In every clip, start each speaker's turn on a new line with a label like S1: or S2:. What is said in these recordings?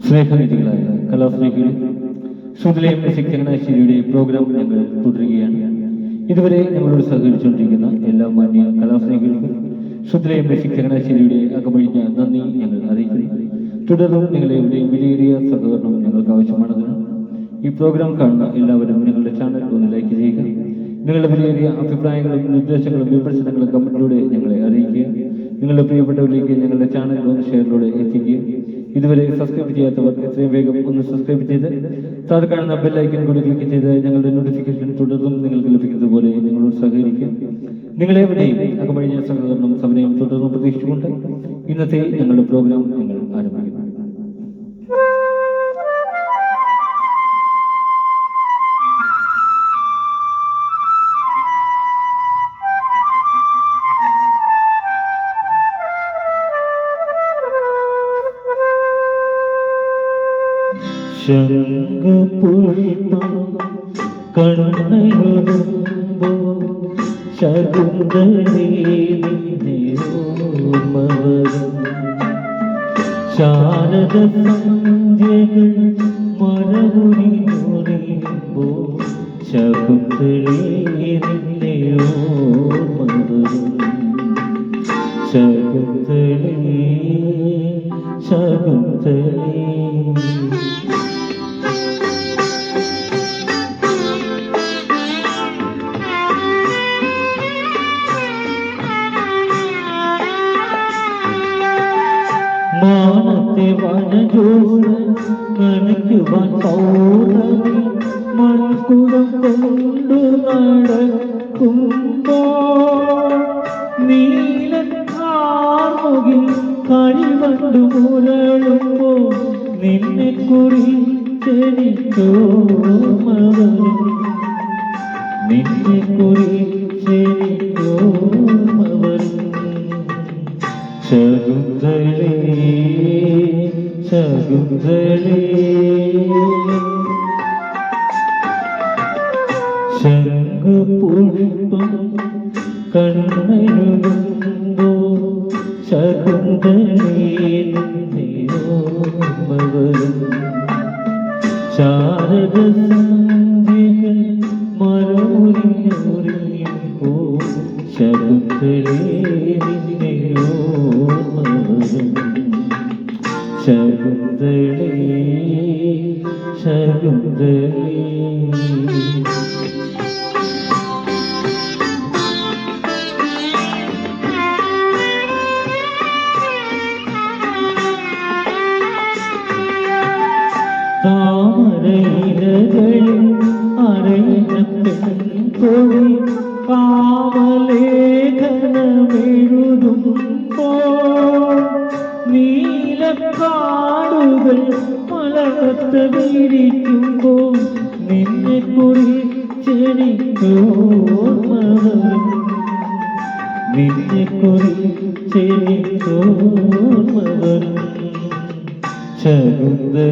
S1: സ്നേഹനിധികളായ കലാസ്നേഹികൾ, Shruthilayam music ചങ്ങനാശ്ശേരിയുടെ programme ഞങ്ങൾ തുടരുകയാണ്. ഇതുവരെ ഞങ്ങളോട് സഹകരിച്ചുകൊണ്ടിരിക്കുന്ന എല്ലാ മാന്യ കലാസ്നേഹികൾക്കും ശ്രുതിലയം മ്യൂസിക് ചങ്ങനാശ്ശേരിയുടെ അകമഴിഞ്ഞ നന്ദി ഞങ്ങൾ അറിയിക്കുന്നു. തുടർന്നും നിങ്ങളുടെ വിലയേറിയ സഹകരണം ഞങ്ങൾക്ക് ആവശ്യമാണതിന് ഈ പ്രോഗ്രാം കാണുന്ന എല്ലാവരും ഞങ്ങളുടെ ചാനൽ ഒന്ന് ലൈക്ക് ചെയ്യുക. നിങ്ങളുടെ വിലയേറിയ അഭിപ്രായങ്ങളും നിർദ്ദേശങ്ങളും വിമർശനങ്ങളും കമന്റിലൂടെ ഞങ്ങളെ അറിയിക്കുക. നിങ്ങളുടെ പ്രിയപ്പെട്ടവരിലേക്ക് ഞങ്ങളുടെ ചാനൽ ഒന്ന് ഷെയറിലൂടെ എത്തിക്കുക. ഇതുവരെ സബ്സ്ക്രൈബ് ചെയ്യാത്തവർ എത്രയും വേഗം ഒന്ന് സബ്സ്ക്രൈബ് ചെയ്ത് താഴെ കാണുന്ന ബെല്ലൈക്കൻ കൂടി ക്ലിക്ക് ചെയ്ത് ഞങ്ങളുടെ നോട്ടിഫിക്കേഷൻ തുടർന്നും നിങ്ങൾക്ക് ലഭിക്കുന്നത് പോലെ നിങ്ങളോട് സഹകരിക്കുക. നിങ്ങളെവിടെയും അകമഴിഞ്ഞ സഹകരണം സമയം തുടർന്നും പ്രതീക്ഷിച്ചുകൊണ്ട് ഇന്നത്തെ ഞങ്ങളുടെ പ്രോഗ്രാം ഞങ്ങൾ ആരംഭിക്കുന്നു. ശംഖുപുഷ്പം കണ്ണയൊഴുമ്പോ ശകുന്തളേർമവരും ശാരദ സന്ധ്യകൾ മറമുറിയുമ്പോ ശകുന്തളേർമവരും ശകുന്തളേ മാനത്തെ വനജോല നനയ്ക്കുവാൻ പൗർണമി മൺകുടം കൊണ്ടു നടക്കുമ്പോൾ നീലക്കാർമുകിൽ കളിവണ്ടു മുരളുമ്പോൾ നിന്നെ കുറിച്ചെനിക്കോർമ്മവരും നിന്നെ കുറിച്ചെനിക്കോർമ്മവരും ശകുന്തളേ ശകുന്തളേ ശംഖുപുഷ്പം കണ്ണയൊഴുമ്പോ ശകുന്തളേർമവരും ശാരദ സന്ധ്യകൾ മറമുറിയുമ്പോ ശകുന്തളേർമവരും ശകുന്തളേ ശകുന്തളേ താമരയിലകളിൽ അരയണ പെൺകൊടി കാമലേഖനമെഴുതുമ്പോൾ നീലക്കാടുകൾ മലർത്ത് വീഴിക്കുമ്പോൾ നിന്നെ കുറിച്ചെനിക്കോർമ്മവരും നിന്നെ കുറിച്ചെനിക്കോർമ്മവരും ശകുന്തളേ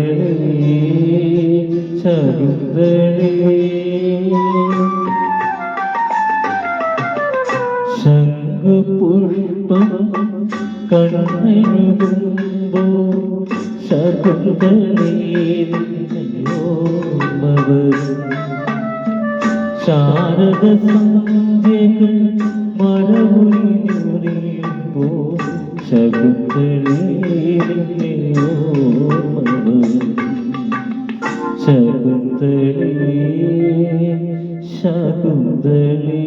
S1: ശകുന്തളേ ശംഖുപുഷ്പം കണ്ണയൊഴുമ്പോ ശകുന്തളേർമവരും ശാരദ സന്ധ്യകൾ മറമുറിയുമ്പോ ശകുന്തളേർമവരും ശകുന്തളേ ശകുന്തളേ